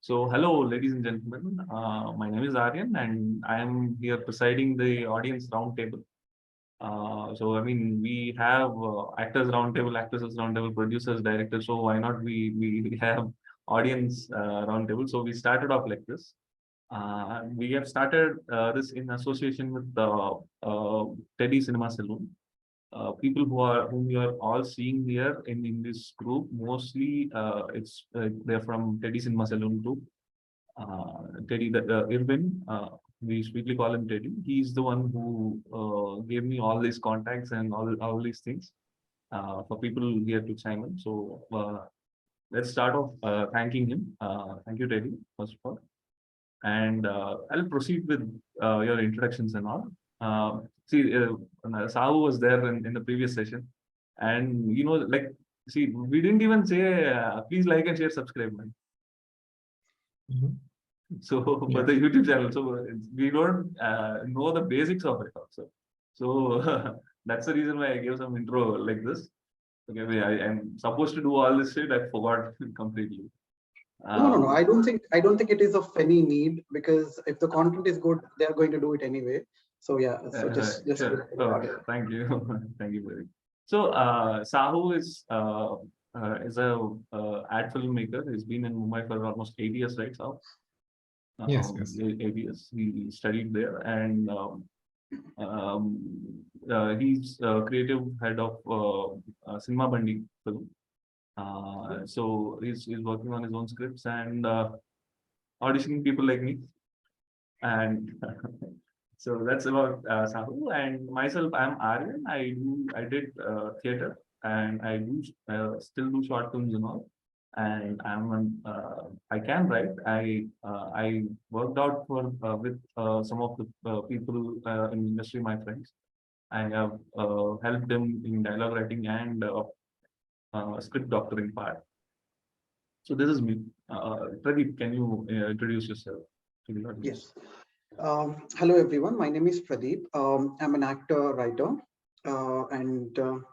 So, hello, ladies and gentlemen. My name is Aryan, and I am here presiding the audience roundtable. We have actors roundtable, actresses roundtable, producers, directors. So why not we have audience roundtable? So we started off like this. We have started this in association with the Teddy Cinema Saloon. People whom you are all seeing here in this group, mostly they're from Teddy Cinema Saloon group. Teddy, Irvin, we sweetly call him Teddy. He's the one who gave me all these contacts and all these things for people here to chime in. So let's start off thanking him. Thank you, Teddy, first of all. And I'll proceed with your introductions and all. Sahu was there in the previous session, and we didn't even say please like and share, subscribe, man. Mm-hmm. So for the YouTube channel, so we don't know the basics of it also. So that's the reason why I gave some intro like this. Okay, I'm supposed to do all this shit. I forgot completely. No. I don't think it is of any need, because if the content is good, they are going to do it anyway. So yeah, so just sure. Okay. Thank you, thank you very much. So Sahu is a ad filmmaker. He's been in Mumbai for almost 8 years, right, Sahu? Yes. 8 years. He studied there, and he's creative head of Cinema Bandi film. So he's working on his own scripts and auditioning people like me. And so that's about Sahu. And myself, I'm Aryan. I did theater, and I do still do short films and all. And I can write. I worked out with some of the people in the industry, my friends. I have helped them in dialogue writing and script doctoring part. So this is me. Pradeep, can you introduce yourself to the audience? Yes. Hello everyone. My name is Pradeep. I'm an actor, writer,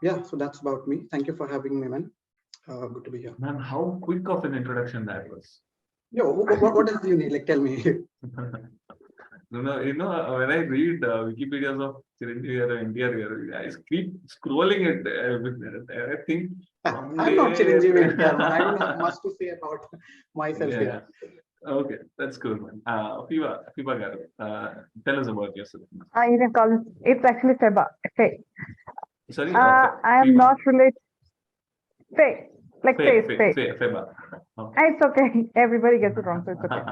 yeah. So that's about me. Thank you for having me, man. Good to be here. Man, how quick of an introduction that was. Yo, what else do you need? Like, tell me. When I read Wikipedias of Chiranjeevi or NTR, I keep scrolling it. I think I'm not Chiranjeevi. I don't have much to say about myself here. Okay, that's cool, man. Fiba Garu, tell us about yourself. You can call it. It's actually Feba. Faye. Sorry, I am not related. Faye, like Faye. Feba. Okay. It's okay. Everybody gets it wrong, so it's okay.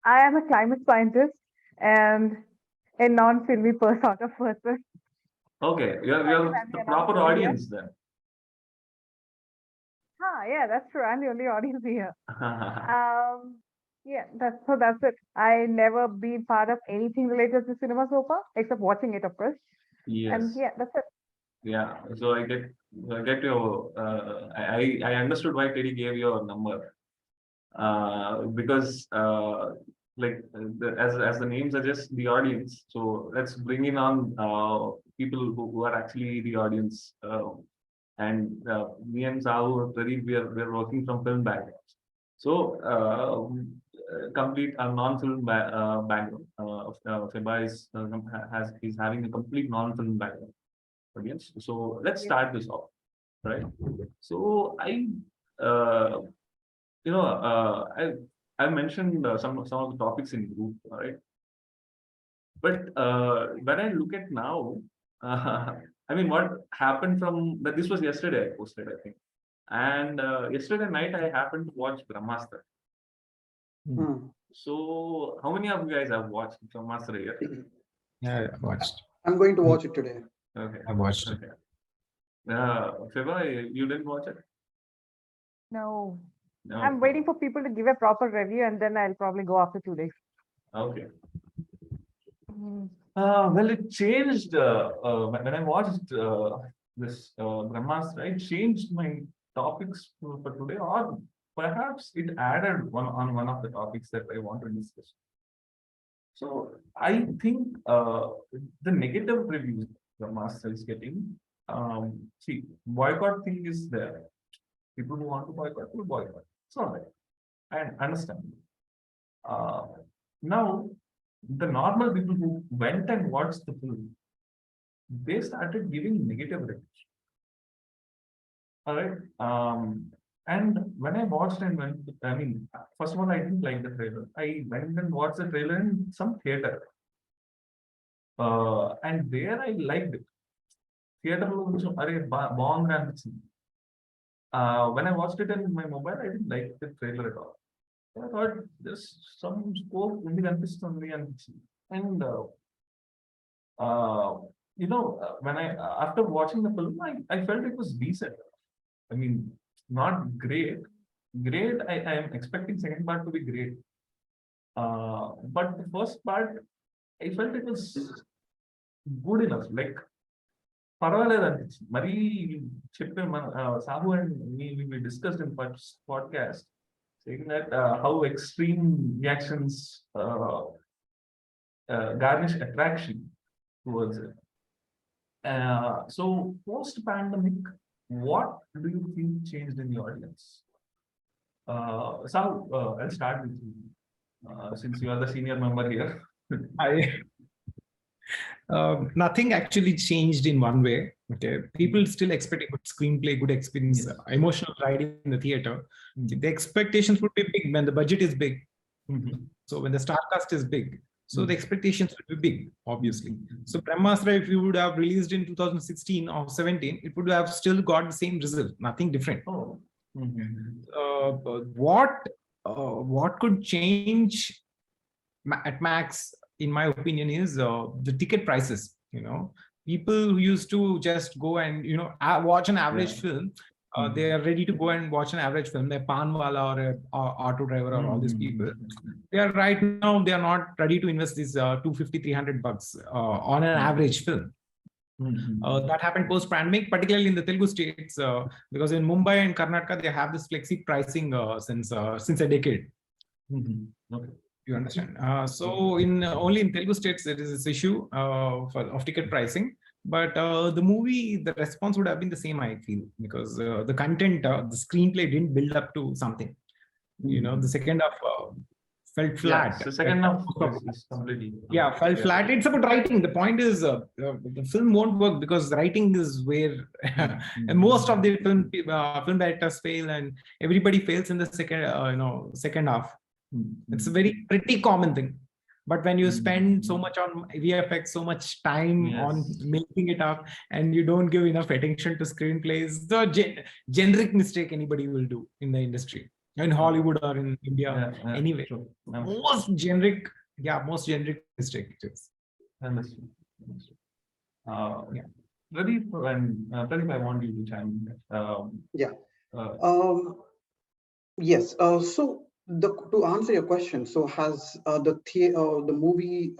I am a climate scientist and a non-filmy sort of person. Okay, you're the proper audience then. Yeah, that's true. I'm the only audience here. Yeah, that's it. I never been part of anything related to cinema so far, except watching it, of course. Yes. And yeah, that's it. Yeah, so I get your. I understood why Teddy gave your number. Because as the name suggests, the audience. So let's bring in on people who are actually the audience. And me and Sahu, Pradeep, we're working from film backgrounds. So complete non-film background. Feba is having a complete non-film background audience. So let's start this off, right? So I mentioned some of the topics in group, right? But when I look at now, what happened from that? This was yesterday. I posted, I think, and yesterday night I happened to watch Brahmastra. So, how many of you guys have watched Brahmastra yet? Yeah, I watched. I'm going to watch it today. Okay, I watched it. Feba, you didn't watch it? No. I'm waiting for people to give a proper review, and then I'll probably go after 2 days. Okay. Well, it changed when I watched this Brahmastra. It changed my topics for today, or perhaps it added one of the topics that I want to discuss. So I think the negative reviews Brahmastra is getting. Boycott thing is there. People who want to boycott will boycott. It's all right. I understand. Now, the normal people who went and watched the film, they started giving negative reviews. All right. And when I watched and went, I mean, first of all, I didn't like the trailer. I went and watched the trailer in some theater. And there I liked it. Theater also, బాగుంది అనిపించింది. When I watched it in my mobile, I didn't like the trailer at all. I thought there's some scope ఉంది అనిపిస్తుంది అనిపించింది. And when after watching the film, I felt it was decent. I mean, not great. Great, I am expecting second part to be great. But the first part, I felt it was good enough. Like, పర్వాలేదు అనిపించింది. మరీ చెప్పే మన Sahu and we discussed in podcast saying that how extreme reactions garnish attraction towards it. So post-pandemic, what do you think changed in the audience? Sahu, I'll start with you, since you are the senior member here. Nothing actually changed in one way. Okay, people still expect a good screenplay, good experience, Yes. emotional riding in the theater. The expectations would be big when the budget is big. So when the star cast is big, so the expectations would be big, obviously. So Brahmastra, if you would have released in 2016 or 17, it would have still got the same result, nothing different. Oh. What could change at max, in my opinion, is the ticket prices. People who used to just go and watch an average film, they are ready to go and watch an average film. They're panwala or a auto driver or all these people. They are right now, they are not ready to invest this $250-300 on an average film. That happened post-pandemic, particularly in the Telugu states, because in Mumbai and Karnataka, they have this flexi pricing since a decade. Okay. You understand? So only in Telugu states there is this issue of ticket pricing, but the movie, the response would have been the same, I feel, because the content, the screenplay didn't build up to something. The second half felt flat. Yeah, the second half is completely. Yeah, felt flat. It's about writing. The point is, the film won't work because writing is where and most of the film directors fail, and everybody fails in the second half. It's a pretty common thing. But when you spend so much on VFX, so much time on making it up, and you don't give enough attention to screenplays, the generic mistake anybody will do in the industry, in Hollywood or in India, anyway. Sure. Most generic mistake it is. Understood. Pradeep, Pradeep, I want you to chime in. Yes. So to answer your question, so has the movie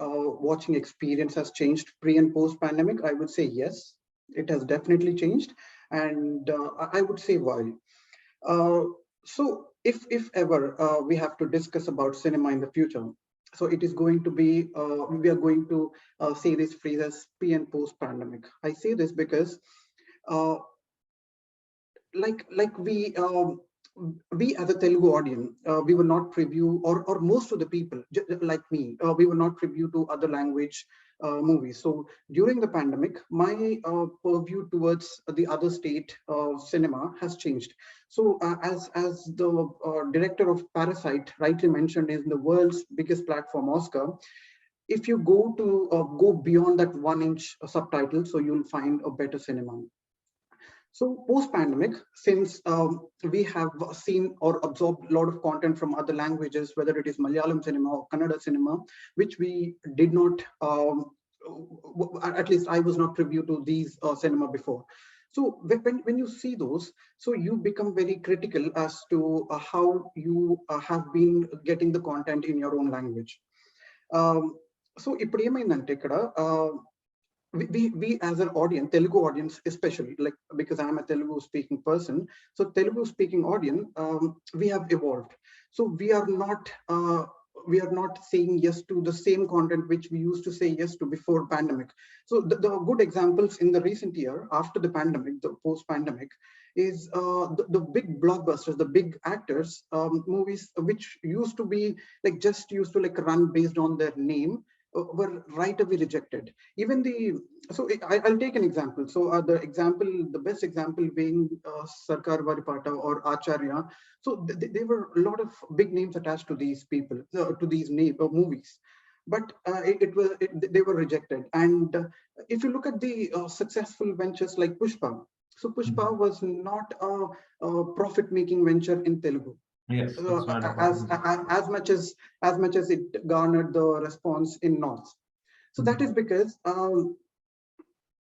watching experience has changed pre and post pandemic? I would say yes, it has definitely changed, and I would say why. So if ever we have to discuss about cinema in the future, so it is going to be we are going to say this phrase as pre and post pandemic. I say this because like we as a Telugu audience, we were not privy, or most of the people like me, we were not privy to other language movies. So during the pandemic, my purview towards the other state cinema has changed. So as the director of Parasite rightly mentioned, is the world's biggest platform, Oscar. If you go beyond that 1-inch subtitle, so you'll find a better cinema. So post-pandemic, since we have seen or absorbed a lot of content from other languages, whether it is Malayalam cinema or Kannada cinema, which we did not, at least I was not privy to these cinema before. So when you see those, so you become very critical as to how you have been getting the content in your own language. So ఇప్పుడు ఏమైందంటే ఇక్కడ we as an audience, Telugu audience especially, like because I'm a Telugu speaking person, so Telugu speaking audience, we have evolved. So we are not saying yes to the same content which we used to say yes to before pandemic. So the good examples in the recent year after the pandemic, the post pandemic, is the big blockbusters, the big actors, movies which used to be like just used to like run based on their name, were right away rejected. Even I'll take an example. So the best example being Sarkar Varipata or Acharya. So there were a lot of big names attached to these people, to these movies, but they were rejected. And if you look at the successful ventures like Pushpa, so Pushpa was not a profit-making venture in Telugu. Yes, that's not a As much as it garnered the response in North. So that is because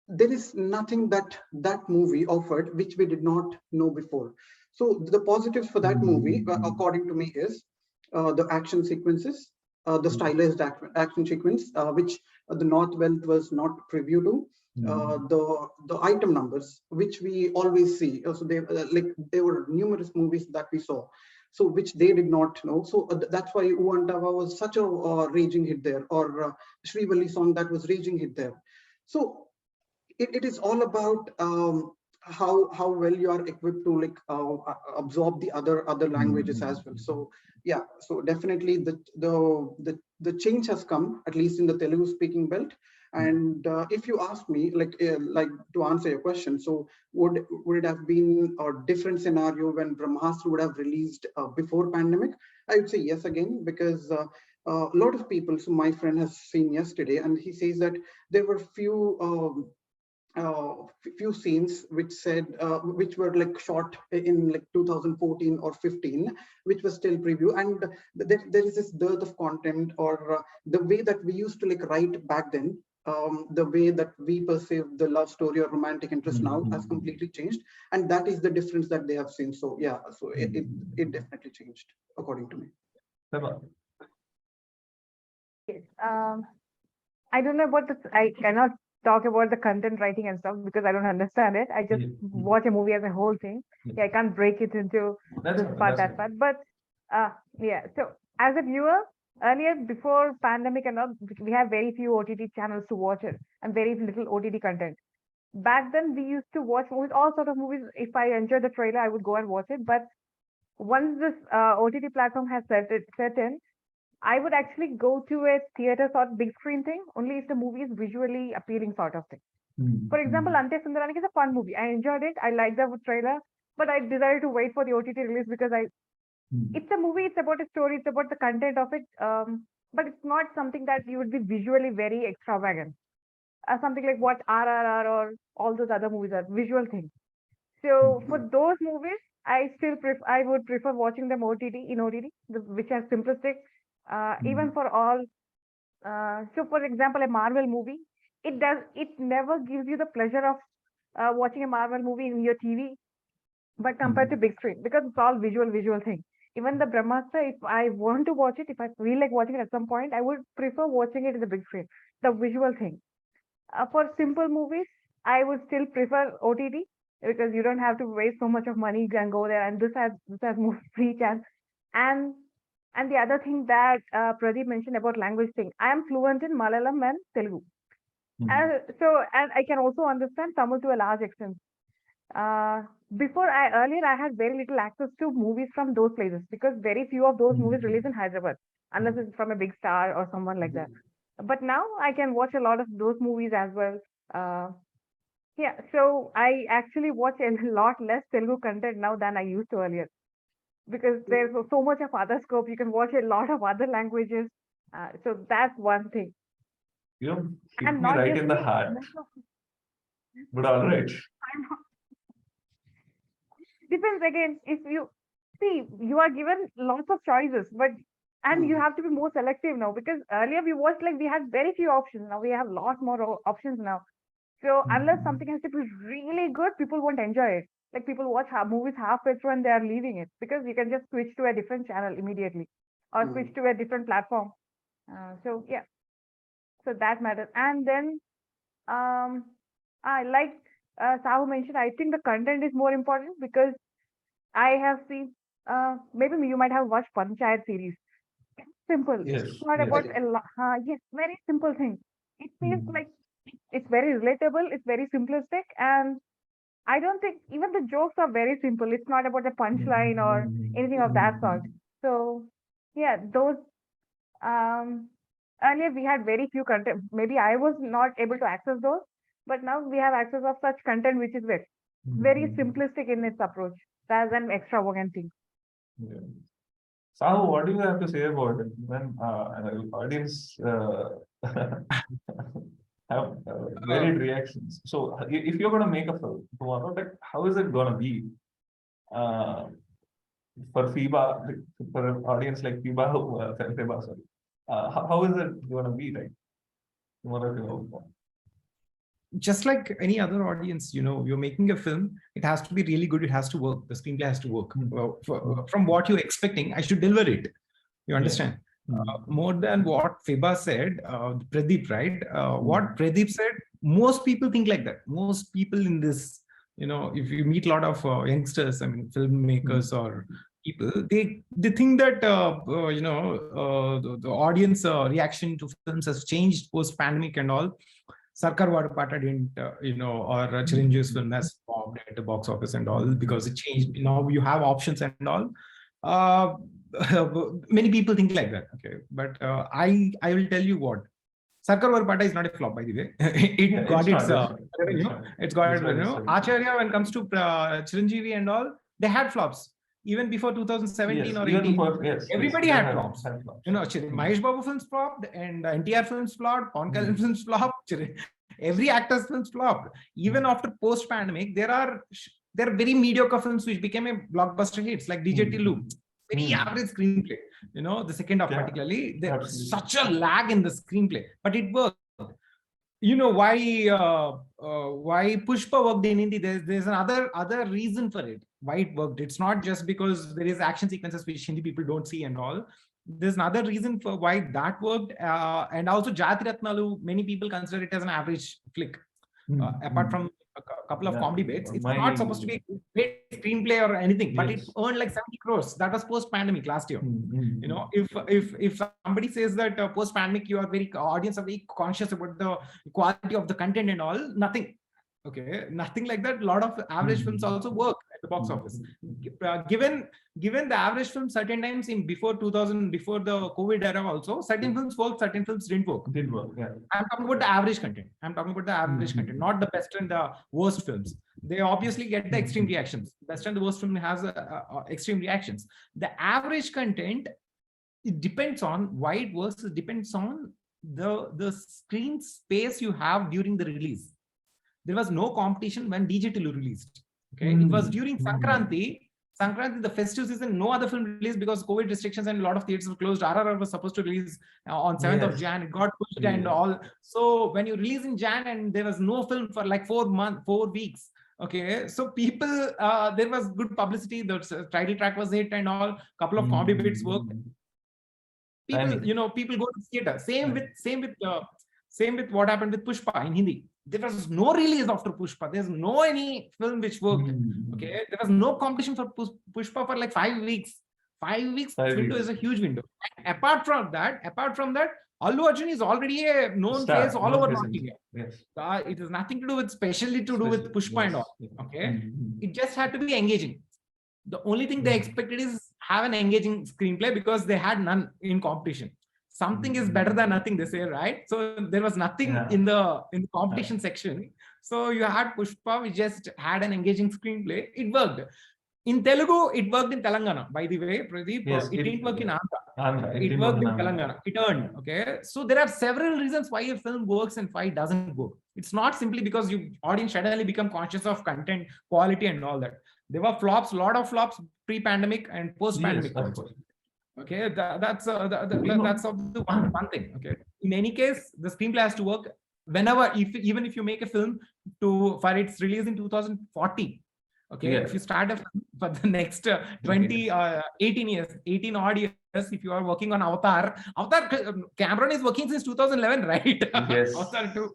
there is nothing that that movie offered which we did not know before. So the positives for that movie, according to me, is the action sequences, the stylized action sequence, which the North Wealth was not privy to. The item numbers, which we always see. So there were numerous movies that we saw, so which they did not know. So that's why Uantava was such a raging hit there, or Srivalli song that was raging hit there. So it is all about how well you are equipped to like absorb the other languages as well. So yeah, so definitely the change has come, at least in the Telugu speaking belt. And if you ask me, like to answer your question, so would it have been a different scenario when Brahmastra would have released before pandemic? I would say yes again, because a lot of people, so my friend has seen yesterday, and he says that there were few scenes which were like shot in like 2014 or 15, which was still preview, and there is this dearth of content, or the way that we used to like write back then, the way that we perceive the love story or romantic interest now has completely changed, and that is the difference that they have seen. So yeah, so it definitely changed according to me. Yes. I don't know about this. I cannot talk about the content writing and stuff because I don't understand it. I just watch a movie as a whole thing. Yeah, I can't break it into this part, that part. But yeah, so as a viewer, earlier before pandemic and all, we have very few OTT channels to watch it and very little OTT content. Back then, we used to watch movies, all sort of movies. If I enjoyed the trailer, I would go and watch it. But once this OTT platform has set in, I would actually go to a theater sort of big screen thing only if the movie is visually appealing sort of thing. For example, Ante Sundarani is a fun movie. I enjoyed it. I liked the trailer, but I decided to wait for the OTT release because it's a movie. It's about a story. It's about the content of it. But it's not something that you would be visually very extravagant. Something like what RRR or all those other movies are visual things. So for those movies, I would prefer watching them OTT, which are simplistic. Even for all, so for example, a Marvel movie, it never gives you the pleasure of watching a Marvel movie in your TV, but compared to big screen, because it's all visual thing. Even the Brahmastra, if I want to watch it, if I feel like watching it at some point, I would prefer watching it in the big screen, the visual thing. For simple movies, I would still prefer OTT because you don't have to waste so much of money and go there, and this has more free chance. And and the other thing that Pradeep mentioned about language thing, I am fluent in Malayalam and Telugu. And I can also understand Tamil to a large extent. Uh, Earlier I had very little access to movies from those places because very few of those movies release in Hyderabad, unless it's from a big star or someone like that. But now I can watch a lot of those movies as well. Uh, yeah, so I actually watch a lot less Telugu content now than I used to earlier because there's so much of other scope. You can watch a lot of other languages. So that's one thing. You hit And me not right just in the me, heart. But all right. depends again. If you see, you are given lots of choices, and you have to be more selective now because earlier we watched like we had very few options. Now we have a lot more options now. So unless something has to be really good, people won't enjoy it. Like people watch movies halfway through and they are leaving it because you can just switch to a different channel immediately or switch to a different platform. So yeah, so that matters. And then um, I like Sahu mentioned. I think the content is more important because I have seen. Maybe you might have watched Panchayat series. It's simple. Yes, It's not yes. about a lot. Yes, very simple thing. It feels like it's very relatable. It's very simplistic, and I don't think even the jokes are very simple. It's not about the punchline or anything of that sort. So yeah, those um earlier we had very few content. Maybe I was not able to access those, but now we have access of such content which is very simplistic in its approach rather than extravagant things. Yeah. Sahu, what do you have to say about it? When audience have varied reactions. So if you're going to make a film tomorrow, like how is it going to be uh, for FIBA, for an audience like FIBA, FIBA, sorry. How is it going to be like tomorrow? Just like any other audience, you're making a film, it has to be really good, it has to work, the screenplay has to work. From what you're expecting, I should deliver it. You understand? More than what FIBA said, Pradeep, right? What Pradeep said, most people think like that. Most people in this, if you meet a lot of youngsters, I mean, filmmakers or people, they think that, the audience reaction to films has changed post-pandemic and all. Sarkar Vadapata didn't, or Chiranjeevi's film has bombed at the box office and all because it changed. Now you have options and all. Many people think like that. Okay, but I will tell you what. Sarkar Vadapata is not a flop, by the way. It got its revenue. It's got its revenue. Acharya, when it comes to Chiranjeevi and all, they had flops. Even before 2017 or 18, everybody had flops. Mahesh Babu films flopped, and NTR films flopped, Pawan Kalyan films flopped, every actor's films flopped. Even after post-pandemic, there are very mediocre films which became a blockbuster hits, like DJ Tillu. Very average screenplay. The second half particularly, there's such a lag in the screenplay, but it worked. Why Pushpa worked in Hindi? There's another reason for it. Why it worked? It's not just because there is action sequences which Hindi people don't see and all. There's another reason for why that worked, and also Jati Ratnalu. Many people consider it as an average flick. Apart from a couple of comedy bits, it's not supposed to be a great screenplay or anything, but it earned like 70 crores. That was post-pandemic last year. If somebody says that post-pandemic audience are very conscious about the quality of the content and all, nothing. Okay, nothing like that. A lot of average films also work at the box office. Given the average film, certain times before the COVID era also, certain films worked, certain films didn't work. I'm talking about the average content. Content, not the best and the worst films. They obviously get the extreme reactions. Best and the worst film has extreme reactions. The average content, it depends on why it works. It depends on the screen space you have during the release. There was no competition when DJ Tillu released. Okay, it was during Sankranti, the festive season. No other film released because COVID restrictions and a lot of theaters were closed. RRR was supposed to release on 7th of Jan. It got pushed and all. So when you release in Jan and there was no film for like 4 weeks. Okay, so people, there was good publicity. The title track was hit and all. Couple of comedy bits worked. People, people go to theater. Same with what happened with Pushpa in Hindi. There was no release after Pushpa. There's no any film which worked. Okay, there was no competition for Pushpa for like 5 weeks. 5 weeks window is a huge window. And apart from that, Allu Arjun is already a known face all over North India. It has nothing to do with with Pushpa and all. Okay, it just had to be engaging. The only thing they expected is have an engaging screenplay because they had none in competition. Something is better than nothing, they say, right? So there was nothing in the competition section. So you had Pushpa, which just had an engaging screenplay. It worked. In Telugu, it worked in Telangana, by the way, Pradeep. It didn't work in Andhra. It worked in Telangana. It earned. Okay. So there are several reasons why a film works and why it doesn't work. It's not simply because you audience suddenly become conscious of content quality and all that. There were flops, a lot of flops pre-pandemic and post-pandemic. Okay, that's the one thing. Okay, in any case, the screenplay has to work. Whenever, even if you make a film for its release in 2040, okay, if you start a film for the next 18 odd years, if you are working on Avatar, Cameron is working since 2011, right? Avatar 2.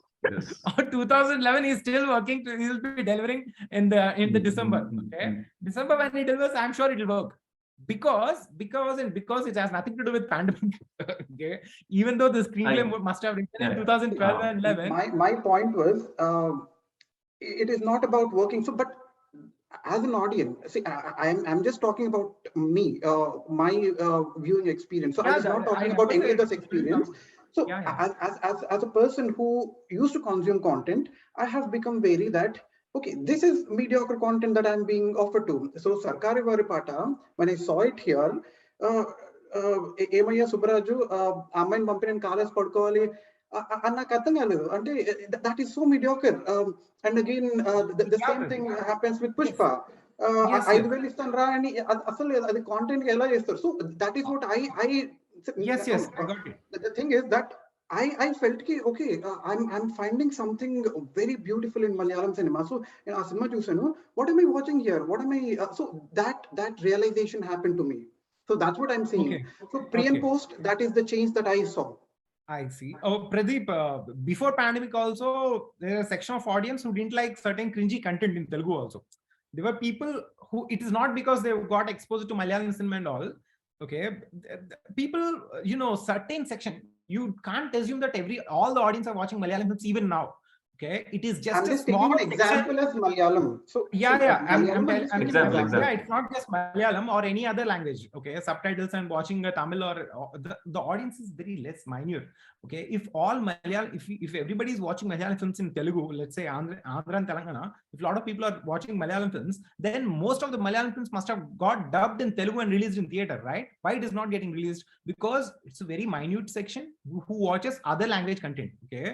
2011 is still working. He will be delivering in the December. Okay, December when he delivers, I'm sure it will work. Because it has nothing to do with pandemic. Okay, even though the screenplay must have written in 2012 and 11. My point was, it is not about working. So, but as an audience, see, I'm just talking about me, my viewing experience. So I was not talking about any other's experience. So as a person who used to consume content, I have become wary that, okay, this is mediocre content that I'm being offered to. So Sarkari Varipata, when I saw it here, ఏమయ్యా సుబ్బరాజు అమ్మాయిని పంపిన college పడుకోవాలి నాకు అర్థం కాలేదు అంటే that is so mediocre and again the same thing happens with Pushpa 5,000 ఇస్తాను రా అని అసలు అది కాంటెంట్ ఎలా చేస్తారు so that is what I the thing is that I felt ki okay, I'm finding something very beautiful in Malayalam cinema. So in a cinema chusanu, what am I watching here? What am I? So that realization happened to me. So that's what I'm saying. Okay. So pre and post, that is the change that I saw. I see. Oh, Pradeep, before pandemic also, there is a section of audience who didn't like certain cringy content in Telugu also. There were people who, it is not because they got exposed to Malayalam cinema and all. Okay. People, certain section, you can't assume that all the audience are watching Malayalam films even now. Okay. It is just I'm a just small taking an example as Malayalam. So I'm Exactly. yeah, it's not just Malayalam or any other language. Okay, subtitles and watching a Tamil or the audience is very less minute. Okay, if all Malayalam, if everybody is watching Malayalam films in Telugu, let's say Andhra and Telangana, if a lot of people are watching Malayalam films, then most of the Malayalam films must have got dubbed in Telugu and released in theater, right? Why it is not getting released? Because it's a very minute section who watches other language content. Okay,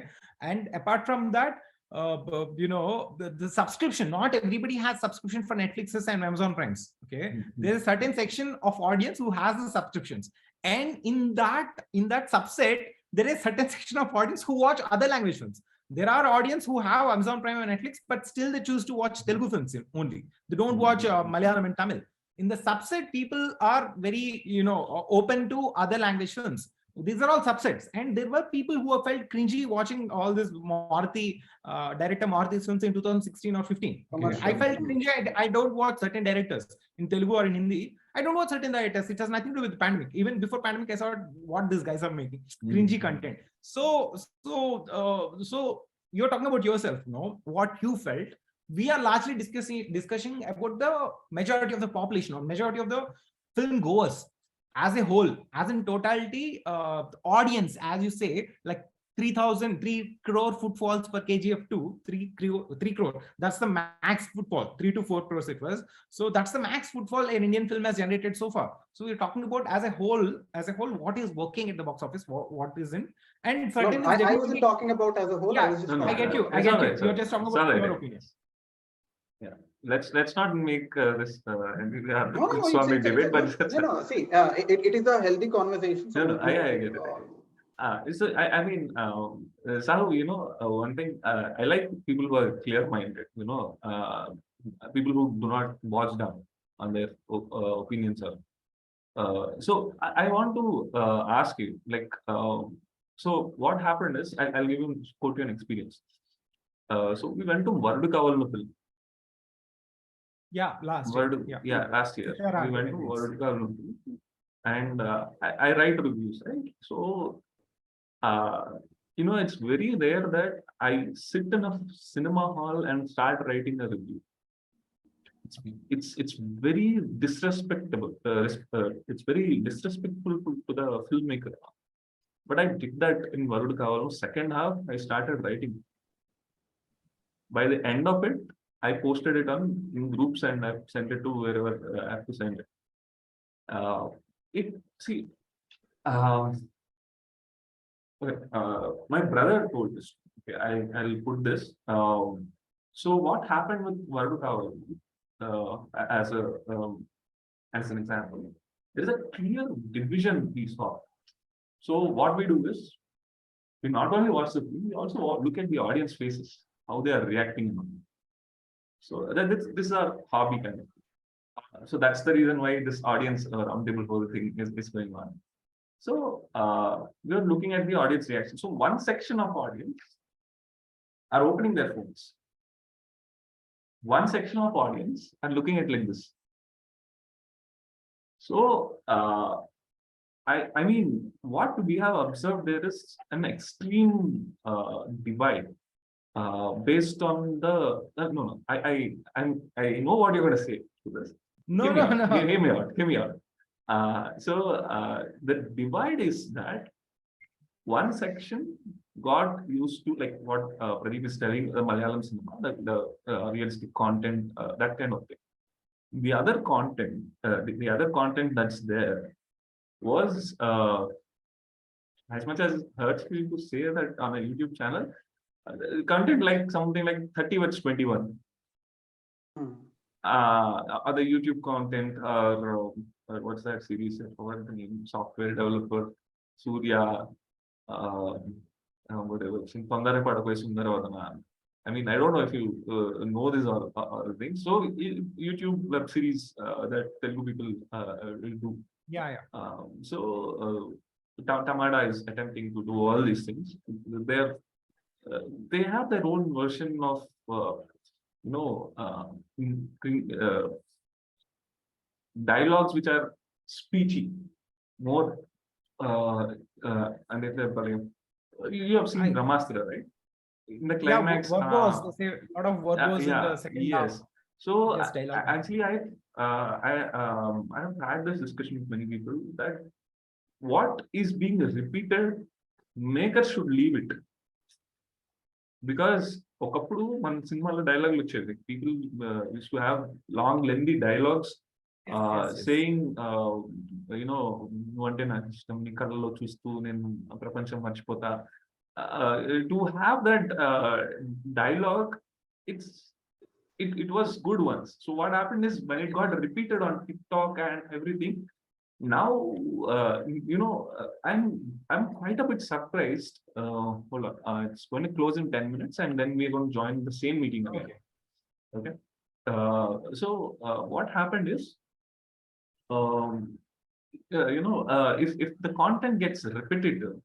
and apart from that, the subscription, not everybody has subscription for Netflixes and Amazon Primes. Okay, there's a certain section of audience who has the subscriptions, and in that subset there is certain section of audience who watch other language films. There are audience who have Amazon Prime and Netflix, but still they choose to watch Telugu films only. They don't watch Malayalam and Tamil. In the subset, people are very open to other language films. These are all subsets, and there were people who have felt cringy watching all this Maruti director Maruti films in 2016 or 15. Okay. I felt cringy. I don't watch certain directors in Telugu or in Hindi. I don't watch certain directors. It has nothing to do with the pandemic. Even before pandemic, I saw what these guys are making cringy content. So you're talking about yourself, what you felt. We are largely discussing about the majority of the population or majority of the film goers. As a whole, as in totality, the audience, as you say, like 3 crore footfalls per KGF2, 3 crore. That's the max footfall, 3 to 4 crores it was. So that's the max footfall an Indian film has generated so far. So we're talking about as a whole, what is working at the box office, what isn't. And certainly, I wasn't talking about as a whole. Yeah, I was just I get you. You're just talking about your opinion. Yeah, let's not make this Swami debate, but see, it is a healthy conversation. So I get it. So I mean, Sahu, one thing, I like people who are clear-minded. People who do not watch down on their opinions. So I want to ask you, like, so what happened is, I'll quote you an experience. So we went to Varudu Kavalnu film. Yeah, last year. Last year we went to Varudu, and I write reviews, right? So it's very rare that I sit in a cinema hall and start writing a review. It's very disrespectable. It's very disrespectful to the filmmaker. But I did that in Varudu Kavalnu. Second half, I started writing. By the end of it, I posted it in groups and I've sent it to wherever I have to send it. My brother told this. Okay, I'll put this. So what happened with Varudu Kavalnu, as an example? There is a clear division we saw. So what we do is, we not only watch the film, we also look at the audience faces, how they are reacting. So this is our hobby kind of. So that's the reason why this audience roundtable whole thing is going on. So we're looking at the audience reaction. So one section of audience are opening their phones. One section of audience are looking at like this. So I mean, what we have observed, there is an extreme divide. based on no, I know what you're going to say to this. No, Hear me no, out. no. Hear me out. Hear me out. The divide is that one section got used to, like what Pradeep is telling, the Malayalam cinema, the realistic content, that kind of thing. The other content, the other content that's there was, as much as it hurts me to say that on a YouTube channel, content like something like 30 vs 21. Hmm. Other YouTube content, or what's that series? I forgot the name. Software developer, Surya, whatever. Pandare Padakoi Sundaravadana. I mean, I don't know if you know this or thing. So YouTube web series that Telugu people will do. Yeah. Tamada is attempting to do all these things. They're they have their own version of dialogues which are speechy, more and you have seen Brahmastra, right? In the climax, verbose. They say a lot of verbose in the second half. yes. So Yes, dialogue. actually, I have had this discussion with many people that what is being repeated, makers should leave it. Because ఒకప్పుడు మన సినిమాలో డైలాగులు వచ్చేది, people use to have long lengthy dialogues saying నువ్వు అంటే నాకు ఇష్టం, నీ కళ్ళలో చూస్తూ నేను ప్రపంచం మర్చిపోతా. To have that dialogue, it was good once. So what happened is, when it got repeated on TikTok and everything, now I'm quite a bit surprised. Hold on, it's going to close in 10 minutes, and then we're going to join the same meeting again. Okay. So what happened is, if the content gets repetitive,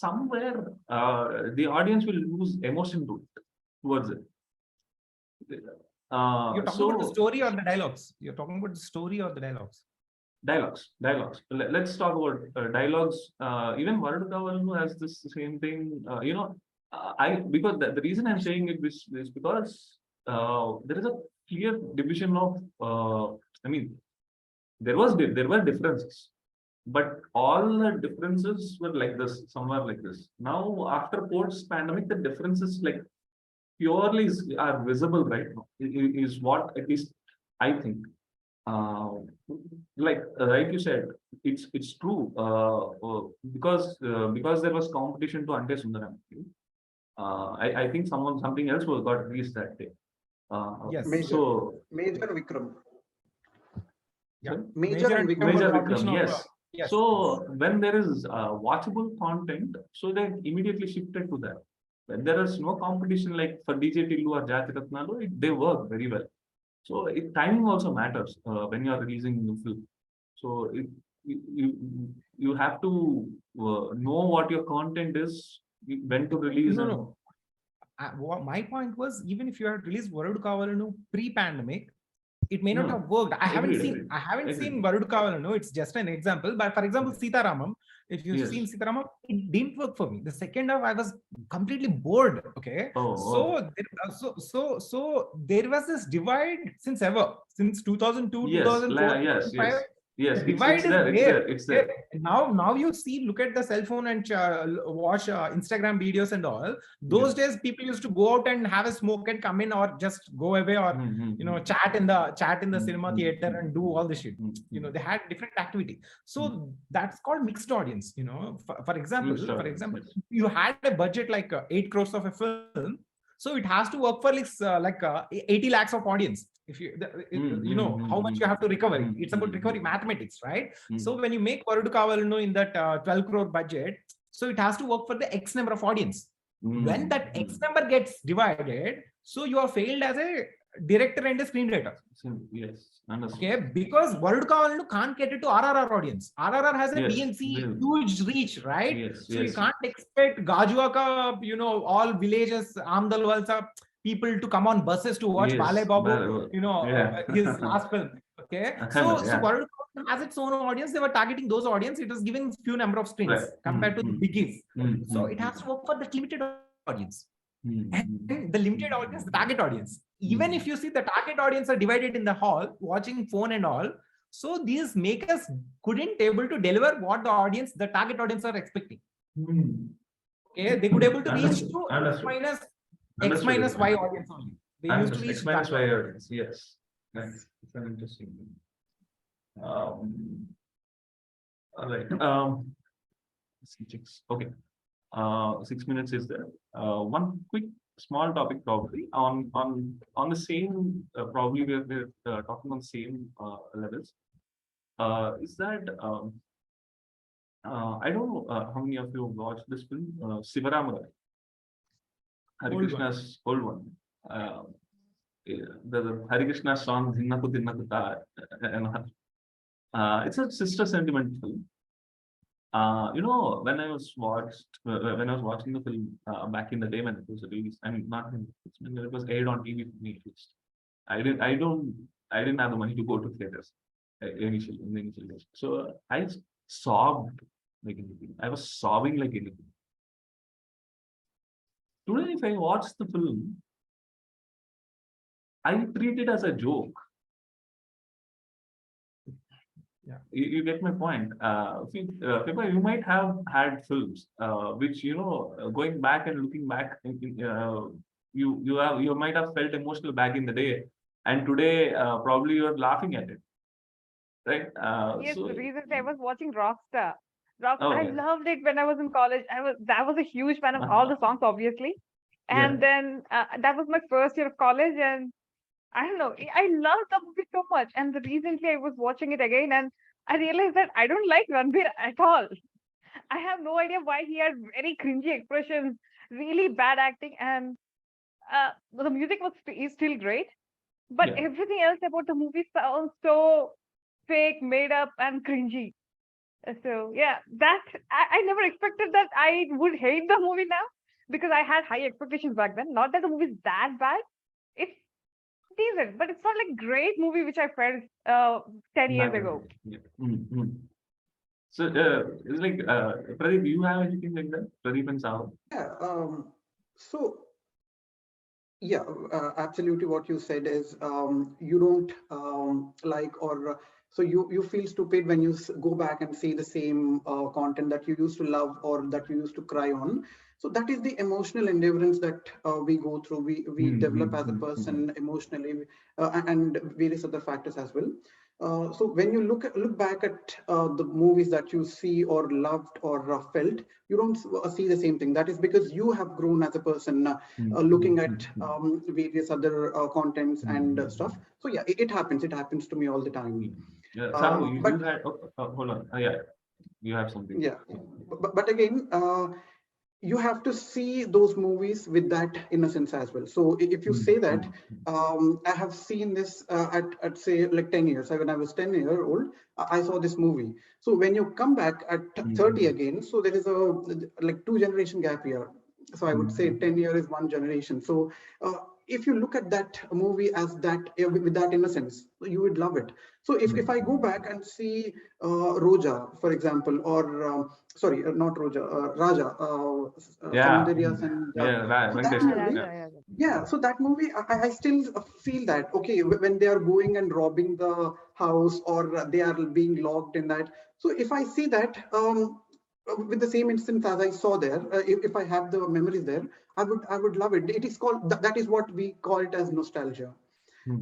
somewhere the audience will lose emotion towards it. You're talking about the story or the dialogues? You're talking about the story or the dialogues? Dialogues. Let's talk about dialogues. Even Varadu Kavalu has this same thing. Because the reason I'm saying it is because there is a clear division of. There were differences, but all the differences were like this, somewhere like this. Now, after post-pandemic, the differences like purely are visible right now. Is what at least I think. Like you said, it's true. Because there was competition to Ante Sundaram. I think something else got released that day. Yes. Major Vikram. Yeah. Major Vikram. Yes. Yes. So when there is watchable content, so they immediately shifted to that. When there is no competition like for DJ Tillu or Jati Ratnalu, they work very well. So timing also matters when you are releasing new film. So you have to know what your content is, when to release. No. My point was, even if you had released Varadu Kavalanu pre-pandemic, it may not have worked. I haven't seen Varadu Kavalanu. It's just an example. But for example, Sitaramam, if you've seen Sitaramam, it didn't work for me. The second half, I was completely bored. Okay. So there was this divide since 2002, 2004. Yes, it's there. Now you see, look at the cell phone and watch Instagram videos and all. Those days, people used to go out and have a smoke and come in, or just go away, or chat in the cinema theater and do all this shit. They had different activities. So that's called mixed audience. For example, you had a budget like 8 crores of a film, so it has to work for 80 lakhs of audience. If you how much you have to recover. It's about recovery mathematics, right? So when you make Varadu Kavalanu in that 12 crore budget, so it has to work for the X number of audience. When that X number gets divided, so you are failed as a director and a screenwriter. Yes, understood. Okay, because Varadu Kavalanu can't cater to RRR audience. RRR has a BNC huge reach, right? So you can't expect Gajuaka, all villages, Amdalwalsa people to come on buses to watch Bale Babu, his last film. Okay, so Varadu Kavalanu has its own audience. They were targeting those audience. It was giving few number of screens compared to the biggies. So it has to work for the limited audience. And the limited audience, the target audience. Even if you see the target audience are divided in the hall, watching phone and all, so these makers couldn't able to deliver what the audience, the target audience are expecting. Okay, they could able to reach to X minus Y audience only. They used to reach X minus that Y audience. audience. Yes, it's an interesting thing. All right. Okay. 6 minutes is there. One quick small topic probably on the same probably we're talking on same levels. Is that I don't know how many of you have watched this film, Sivaramura, Hare Old Krishna's old one. The Hare Krishna song Dinnaku Dinnaku Ta, and it's a sister sentiment film. When I was watching the film back in the day when it was released, I mean, not when it was aired on TV for me at least. I didn't have the money to go to theaters initially in the initial days. So I sobbed like anything. I was sobbing like anything. Today, if I watch the film, I treat it as a joke. Yeah. You get my point. Pippa, you might have had films which going back and looking back, you might have felt emotional back in the day, and today probably you're laughing at it, right? Yes, So recently I was watching Rockstar. oh I yeah. loved it when I was in college. That was a huge fan of all the songs, obviously. And then that was my first year of college, and I don't know, I loved the movie so much. And recently I was watching it again, and I realized that I don't like Ranbir at all. I have no idea why he had very cringy expressions, really bad acting, and the music is still great, but Yeah. everything else about the movie sounds so fake, made up, and cringy. So yeah, I never expected that I would hate the movie now, because I had high expectations back then. Not that the movie is that bad. It's decent, but it's not like great movie which I felt 10 years Back in ago. the day. Yeah. So it's like Pradeep, you have anything like that? Pradeep and Sahu? Yeah. So yeah, absolutely. What you said is you don't like, or so you feel stupid when you go back and see the same content that you used to love or that you used to cry on. So that is the emotional endurance that we go through. We develop as a person emotionally, and various other factors as well. So when you look back at the movies that you see or loved or felt, you don't see the same thing. That is because you have grown as a person, looking at various other contents and stuff. So yeah, it happens. It happens to me all the time. Yeah, Sahu, you But had hold on. Yeah, you have something. yeah, but again, you have to see those movies with that innocence as well. So if you say that, I have seen this at say like 10 years. When I was 10-year old, I saw this movie. So when you come back at 30 again, so there is a like 2-generation gap here. So I would say 10 years is one generation. So if you look at that movie as that with that innocence, you would love it. So if I go back and see Roja, for example, or sorry, not Roja, Raja, Yeah. Soundarias, and Right. so that movie, yeah. So that movie, I still feel that okay when they are going and robbing the house or they are being locked in that. So if I see that with the same instance as I saw there, if I have the memories there, I would love it. It is called that is what we call it as nostalgia.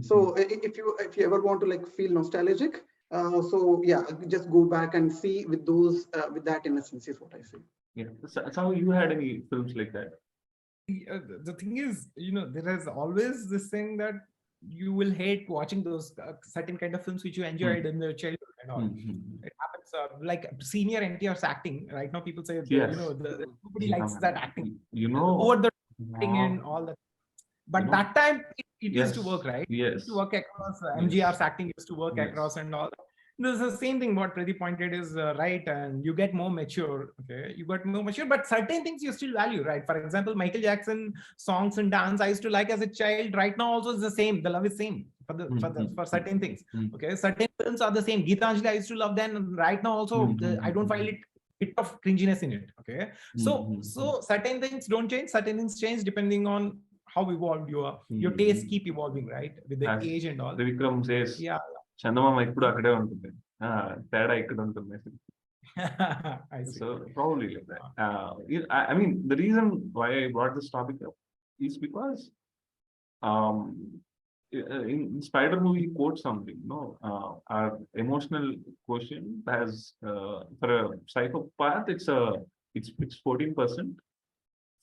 So if you ever want to like feel nostalgic, so yeah, just go back and see with those with that innocence is what I say. Yeah. So you had any films like that? The thing is, there is always this thing that you will hate watching those certain kind of films which you enjoyed in the childhood and all. It happens like senior NTR's acting. Right now, people say, nobody likes that acting. Over the acting and all that. But that time, it used to work, right? Yes. It used to work across. MGR's acting used to work across and all that. This is the same thing what Pradeep pointed is right, and you get more mature. Okay, you got more mature, but certain things you still value, right? For example, Michael Jackson songs and dance I used to like as a child. Right now, also is the same. The love is same for certain things. Okay, certain films are the same. Geetanjali I used to love then. Right now, also I don't find it bit of cringiness in it. Okay, so certain things don't change, certain things change depending on how evolved your tastes keep evolving, right, with the age and all. Vikram says, Yeah. చందమామ ఇప్పుడు అక్కడే ఉంటుంది, తేడా ఇక్కడ ఉంటుంది. I see. So probably like that. I mean, the reason why I brought this topic up is because in Spider movie he quotes something, our emotional quotient has, for a psychopath it's 14%.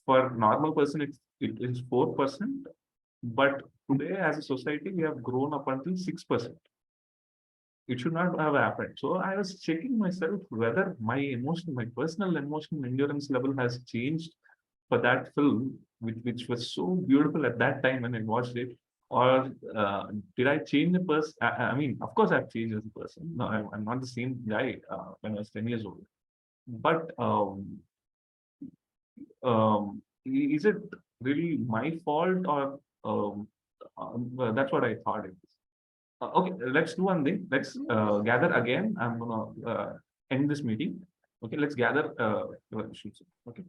For normal person it is 4%. But today as a society we have grown up until 6%. It should not have happened. So I was checking myself whether my personal emotional endurance level has changed for that film, which was so beautiful at that time when I watched it, or did I change the person? I mean, of course I've changed as a person. No, I'm not the same guy when I was 10 years old. But is it really my fault, or that's what I thought it was. Okay, let's do one thing. Let's gather again. I'm gonna end this meeting. Okay, let's gather. Okay.